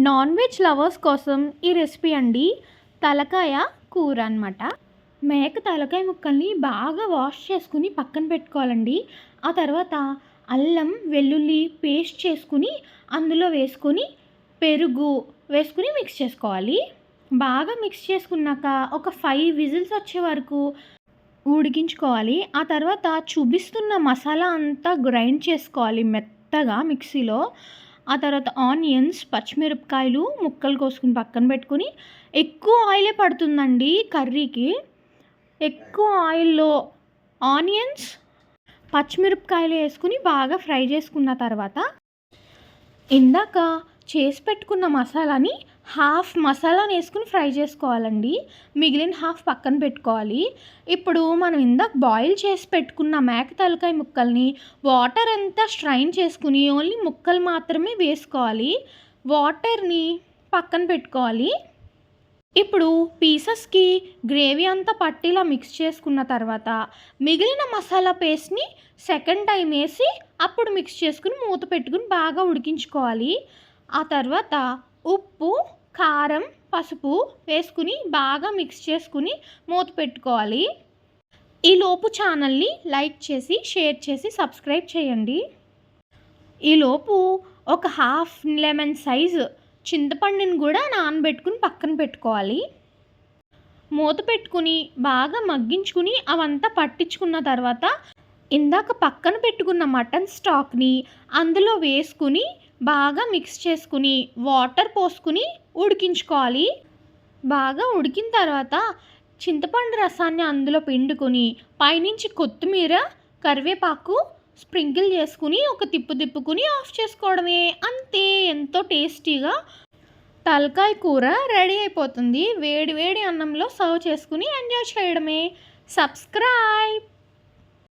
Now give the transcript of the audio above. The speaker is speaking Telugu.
నాన్ వెజ్ లవర్స్ కోసం ఈ రెసిపీ అండి. తలకాయ కూర అనమాట. మేక తలకాయ ముక్కల్ని బాగా వాష్ చేసుకుని పక్కన పెట్టుకోవాలండి. ఆ తర్వాత అల్లం వెల్లుల్లి పేస్ట్ చేసుకుని అందులో వేసుకొని పెరుగు వేసుకుని మిక్స్ చేసుకోవాలి. బాగా మిక్స్ చేసుకున్నాక ఒక 5 విజిల్స్ వచ్చే వరకు ఉడికించుకోవాలి. ఆ తర్వాత చూపిస్తున్న మసాలా అంతా గ్రైండ్ చేసుకోవాలి మెత్తగా మిక్సీలో. ఆ తర్వాత ఆనియన్స్, పచ్చిమిరపకాయలు ముక్కలు కోసుకుని పక్కన పెట్టుకుని, ఎక్కువ ఆయిలే పడుతుందండి కర్రీకి. ఎక్కువ ఆయిల్లో ఆనియన్స్, పచ్చిమిరపకాయలు వేసుకుని బాగా ఫ్రై చేసుకున్న తర్వాత ఇందాక చేసి పెట్టుకున్న మసాలాని హాఫ్ మసాలాని వేసుకుని ఫ్రై చేసుకోవాలండి. మిగిలిన హాఫ్ పక్కన పెట్టుకోవాలి. ఇప్పుడు మనం ఇందాక బాయిల్ చేసి పెట్టుకున్న మేక తలకాయ ముక్కల్ని వాటర్ అంతా స్ట్రైన్ చేసుకుని ఓన్లీ ముక్కలు మాత్రమే వేసుకోవాలి. వాటర్ని పక్కన పెట్టుకోవాలి. ఇప్పుడు పీసెస్కి గ్రేవీ అంతా పట్టేలా మిక్స్ చేసుకున్న తర్వాత మిగిలిన మసాలా పేస్ట్ని సెకండ్ టైం వేసి అప్పుడు మిక్స్ చేసుకుని మూత పెట్టుకుని బాగా ఉడికించుకోవాలి. ఆ తర్వాత ఉప్పు, కారం, పసుపు వేసుకుని బాగా మిక్స్ చేసుకుని మూత పెట్టుకోవాలి. ఈలోపు ఛానల్ని లైక్ చేసి, షేర్ చేసి, సబ్స్క్రైబ్ చేయండి. ఈలోపు ఒక హాఫ్ లెమన్ సైజు చింతపండుని కూడా నానబెట్టుకుని పక్కన పెట్టుకోవాలి. మూత పెట్టుకుని బాగా మగ్గించుకుని అవంతా పట్టించుకున్న తర్వాత ఇందాక పక్కన పెట్టుకున్న మటన్ స్టాక్ని అందులో వేసుకుని బాగా మిక్స్ చేసుకుని వాటర్ పోసుకుని ఉడికించుకోవాలి. బాగా ఉడికిన తర్వాత చింతపండు రసాన్ని అందులో పిండుకొని పైనుంచి కొత్తిమీర, కరివేపాకు స్ప్రింకిల్ చేసుకుని ఒక తిప్పుకుని ఆఫ్ చేసుకోవడమే. అంతే, ఎంతో టేస్టీగా తలకాయ కూర రెడీ అయిపోతుంది. వేడి వేడి అన్నంలో సర్వ్ చేసుకుని ఎంజాయ్ చేయడమే. సబ్స్క్రైబ్.